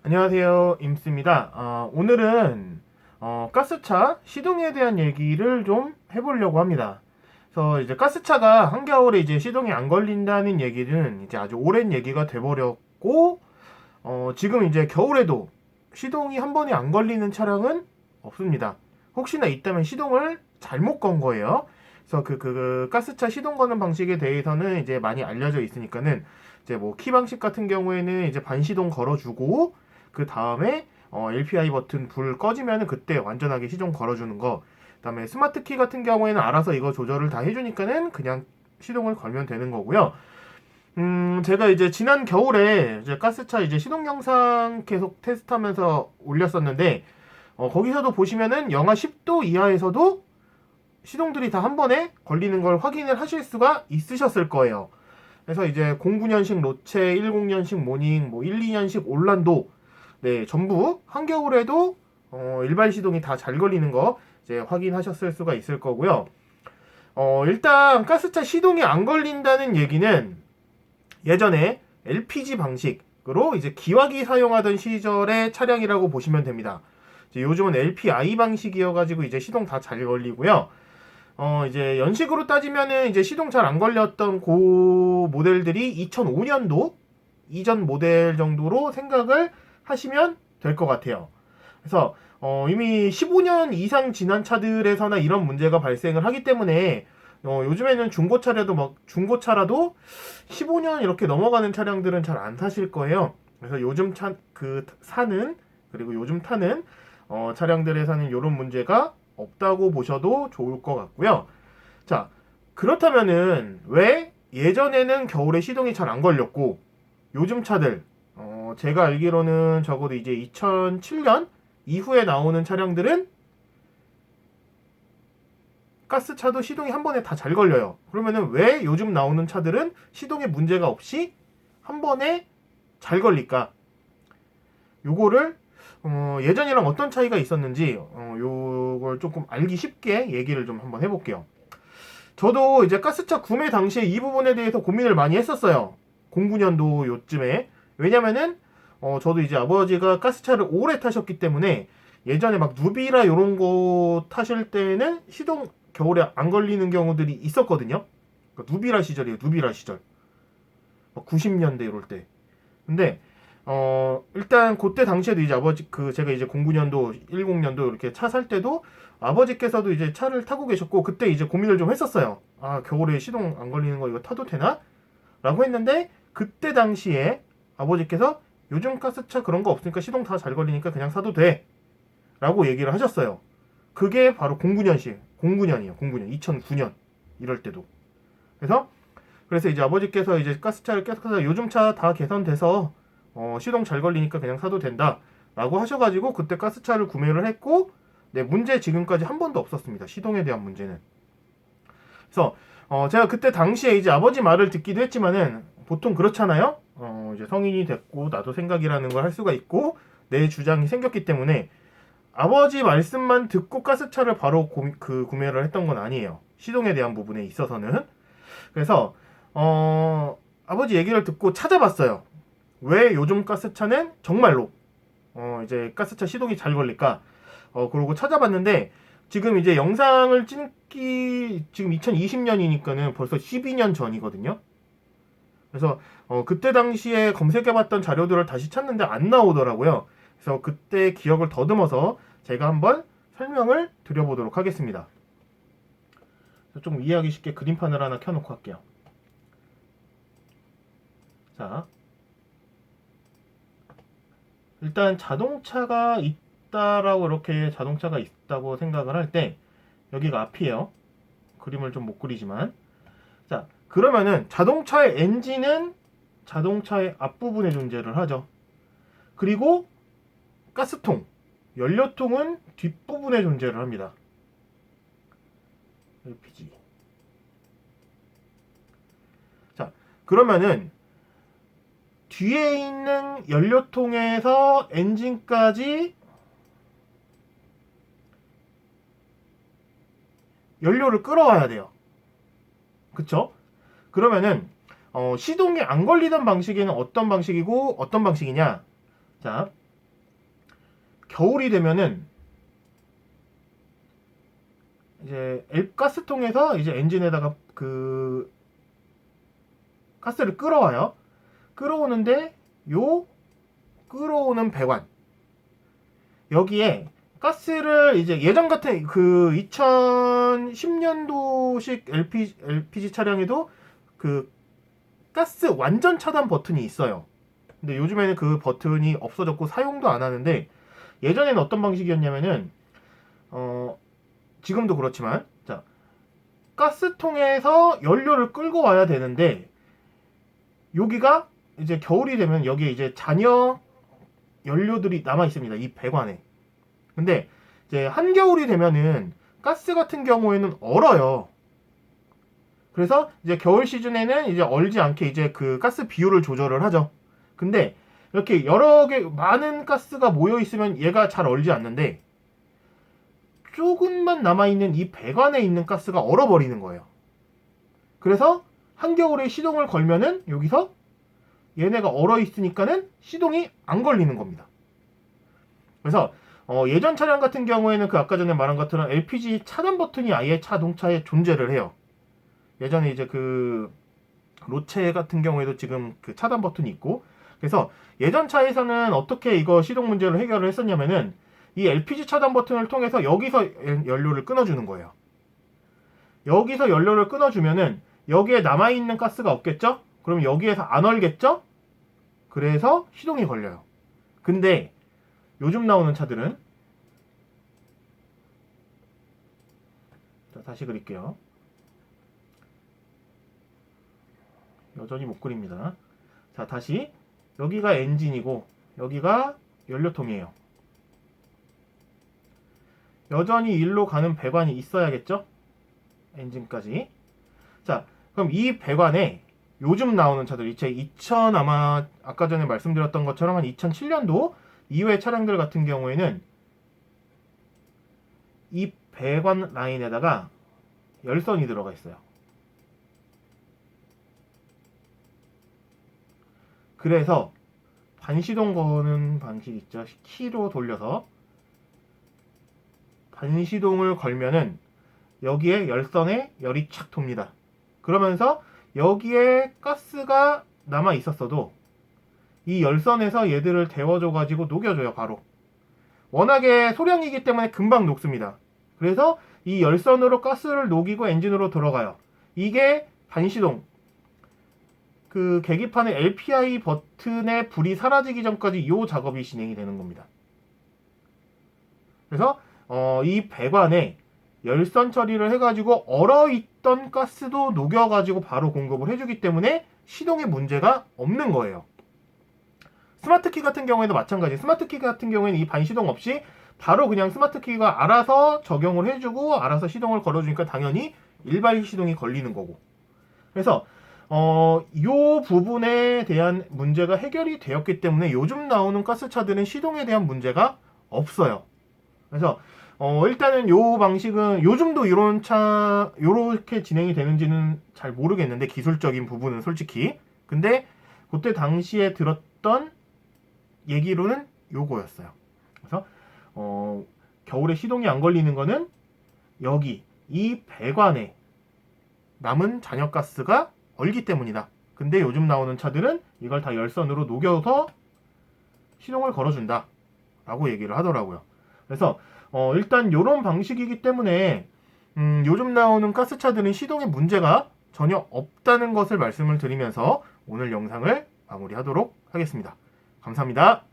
안녕하세요, 임스입니다. 오늘은 가스차 시동에 대한 얘기를 좀 해보려고 합니다. 그래서 이제 가스차가 한겨울에 이제 시동이 안 걸린다는 얘기는 이제 아주 오랜 얘기가 돼버렸고, 지금 이제 겨울에도 시동이 한 번에 안 걸리는 차량은 없습니다. 혹시나 있다면 시동을 잘못 건 거예요. 그래서 그 가스차 시동 거는 방식에 대해서는 이제 많이 알려져 있으니까는 이제 뭐 키 방식 같은 경우에는 이제 반시동 걸어주고 그 다음에 LPI 버튼 불 꺼지면은 그때 완전하게 시동 걸어주는 거. 그다음에 스마트 키 같은 경우에는 알아서 이거 조절을 다 해주니까는 그냥 시동을 걸면 되는 거고요. 제가 이제 지난 겨울에 이제 가스차 이제 시동 영상 계속 테스트하면서 올렸었는데 거기서도 보시면은 영하 10도 이하에서도 시동들이 다 한 번에 걸리는 걸 확인을 하실 수가 있으셨을 거예요. 그래서 이제 09년식 로체, 10년식 모닝, 뭐 12년식 올란도, 네, 전부 한겨울에도 일반 시동이 다 잘 걸리는 거 이제 확인하셨을 수가 있을 거고요. 일단 가스차 시동이 안 걸린다는 얘기는 예전에 LPG 방식으로 이제 기화기 사용하던 시절의 차량이라고 보시면 됩니다. 이제 요즘은 LPI 방식이어가지고 이제 시동 다 잘 걸리고요. 이제 연식으로 따지면은 이제 시동 잘 안 걸렸던 그 모델들이 2005년도 이전 모델 정도로 생각을 하시면 될 것 같아요. 그래서 이미 15년 이상 지난 차들에서나 이런 문제가 발생을 하기 때문에 요즘에는 중고차라도 15년 이렇게 넘어가는 차량들은 잘 안 타실 거예요. 그래서 요즘 그리고 요즘 타는 차량들에서는 이런 문제가 없다고 보셔도 좋을 것 같고요. 자, 그렇다면은 왜 예전에는 겨울에 시동이 잘 안 걸렸고 요즘 차들 제가 알기로는 적어도 이제 2007년 이후에 나오는 차량들은 가스차도 시동이 한 번에 다 잘 걸려요. 그러면은 왜 요즘 나오는 차들은 시동에 문제가 없이 한 번에 잘 걸릴까? 요거를 예전이랑 어떤 차이가 있었는지 요걸 조금 알기 쉽게 얘기를 좀 한번 해볼게요. 저도 이제 가스차 구매 당시에 이 부분에 대해서 고민을 많이 했었어요. 09년도 요쯤에. 왜냐면은 저도 이제 아버지가 가스차를 오래 타셨기 때문에 예전에 막 누비라 요런 거 타실 때는 시동 겨울에 안 걸리는 경우들이 있었거든요. 그러니까 누비라 시절이에요. 누비라 시절. 90년대 이럴 때. 근데 일단 그때 당시에도 이제 제가 이제 09년도, 10년도 이렇게 차 살 때도 아버지께서도 이제 차를 타고 계셨고 그때 이제 고민을 좀 했었어요. 아, 겨울에 시동 안 걸리는 거 이거 타도 되나? 라고 했는데 그때 당시에 아버지께서 요즘 가스차 그런 거 없으니까 시동 다 잘 걸리니까 그냥 사도 돼. 라고 얘기를 하셨어요. 그게 바로 09년이에요. 09년, 2009년 이럴 때도. 그래서 이제 아버지께서 이제 가스차를 계속 사서 요즘 차 다 개선돼서 시동 잘 걸리니까 그냥 사도 된다 라고 하셔가지고 그때 가스차를 구매를 했고 네, 문제 지금까지 한 번도 없었습니다. 시동에 대한 문제는. 그래서 제가 그때 당시에 이제 아버지 말을 듣기도 했지만은 보통 그렇잖아요. 이제 성인이 됐고 나도 생각이라는 걸 할 수가 있고 내 주장이 생겼기 때문에 아버지 말씀만 듣고 가스차를 바로 구매를 했던 건 아니에요. 시동에 대한 부분에 있어서는. 그래서 아버지 얘기를 듣고 찾아봤어요. 왜 요즘 가스차는 정말로 이제 가스차 시동이 잘 걸릴까? 그러고 찾아봤는데 지금 이제 영상을 찍기 지금 2020년이니까는 벌써 12년 전이거든요. 그래서 그때 당시에 검색해봤던 자료들을 다시 찾는데 안 나오더라고요. 그래서 그때 기억을 더듬어서 제가 한번 설명을 드려보도록 하겠습니다. 좀 이해하기 쉽게 그림판을 하나 켜놓고 할게요. 자, 일단 자동차가 있다라고 이렇게 자동차가 있다고 생각을 할 때 여기가 앞이에요. 그림을 좀 못 그리지만 자, 그러면은 자동차의 엔진은 자동차의 앞부분에 존재를 하죠. 그리고 가스통, 연료통은 뒷부분에 존재를 합니다. LPG. 자, 그러면은 뒤에 있는 연료통에서 엔진까지 연료를 끌어와야 돼요. 그쵸? 그러면은 시동이 안 걸리던 방식에는 어떤 방식이고 어떤 방식이냐? 자, 겨울이 되면은 이제 가스통에서 이제 엔진에다가 그 가스를 끌어와요. 끌어오는데 요 끌어오는 배관 여기에 가스를 이제 예전 같은 그 2010년도식 LPG 차량에도 그 가스 완전 차단 버튼이 있어요. 근데 요즘에는 그 버튼이 없어졌고 사용도 안 하는데 예전에는 어떤 방식이었냐면은 지금도 그렇지만 자 가스통에서 연료를 끌고 와야 되는데 여기가 이제 겨울이 되면 여기에 이제 잔여 연료들이 남아 있습니다. 이 배관에. 근데 이제 한겨울이 되면은 가스 같은 경우에는 얼어요. 그래서 이제 겨울 시즌에는 이제 얼지 않게 이제 그 가스 비율을 조절을 하죠. 근데 이렇게 여러 개 많은 가스가 모여 있으면 얘가 잘 얼지 않는데 조금만 남아 있는 이 배관에 있는 가스가 얼어버리는 거예요. 그래서 한겨울에 시동을 걸면은 여기서 얘네가 얼어 있으니까는 시동이 안 걸리는 겁니다. 그래서 예전 차량 같은 경우에는 그 아까 전에 말한 것처럼 LPG 차단 버튼이 아예 자동차에 존재를 해요. 예전에 이제 그 로체 같은 경우에도 지금 그 차단 버튼이 있고 그래서 예전 차에서는 어떻게 이거 시동 문제를 해결을 했었냐면은 이 LPG 차단 버튼을 통해서 여기서 연료를 끊어주는 거예요. 여기서 연료를 끊어주면은 여기에 남아있는 가스가 없겠죠? 그럼 여기에서 안 얼겠죠? 그래서 시동이 걸려요. 근데 요즘 나오는 차들은 자, 다시 그릴게요. 여전히 못 그립니다. 자, 다시 여기가 엔진이고 여기가 연료통이에요. 여전히 일로 가는 배관이 있어야겠죠? 엔진까지. 자, 그럼 이 배관에 요즘 나오는 차들, 2000 아마 아까 전에 말씀드렸던 것처럼 한 2007년도 이후의 차량들 같은 경우에는 이 배관 라인에다가 열선이 들어가 있어요. 그래서 반시동 거는 방식 있죠. 키로 돌려서 반시동을 걸면은 여기에 열선에 열이 착 돕니다. 그러면서 여기에 가스가 남아 있었어도 이 열선에서 얘들을 데워줘 가지고 녹여줘요. 바로 워낙에 소량이기 때문에 금방 녹습니다. 그래서 이 열선으로 가스를 녹이고 엔진으로 들어가요. 이게 반시동 그 계기판의 LPI 버튼의 불이 사라지기 전까지 이 작업이 진행이 되는 겁니다. 그래서 이 배관에 열선 처리를 해가지고 얼어있던 가스도 녹여가지고 바로 공급을 해주기 때문에 시동에 문제가 없는 거예요. 스마트키 같은 경우에도 마찬가지. 스마트키 같은 경우에는 이 반시동 없이 바로 그냥 스마트키가 알아서 적용을 해주고 알아서 시동을 걸어주니까 당연히 일반 시동이 걸리는 거고. 그래서 이 부분에 대한 문제가 해결이 되었기 때문에 요즘 나오는 가스차들은 시동에 대한 문제가 없어요. 그래서 일단은 요 방식은 요즘도 이런 차 요렇게 진행이 되는지는 잘 모르겠는데 기술적인 부분은 솔직히 근데 그때 당시에 들었던 얘기로는 요거였어요. 그래서 겨울에 시동이 안 걸리는 거는 여기 이 배관에 남은 잔여가스가 얼기 때문이다. 근데 요즘 나오는 차들은 이걸 다 열선으로 녹여서 시동을 걸어준다 라고 얘기를 하더라고요. 그래서 일단 이런 방식이기 때문에 요즘 나오는 가스차들은 시동에 문제가 전혀 없다는 것을 말씀을 드리면서 오늘 영상을 마무리하도록 하겠습니다. 감사합니다.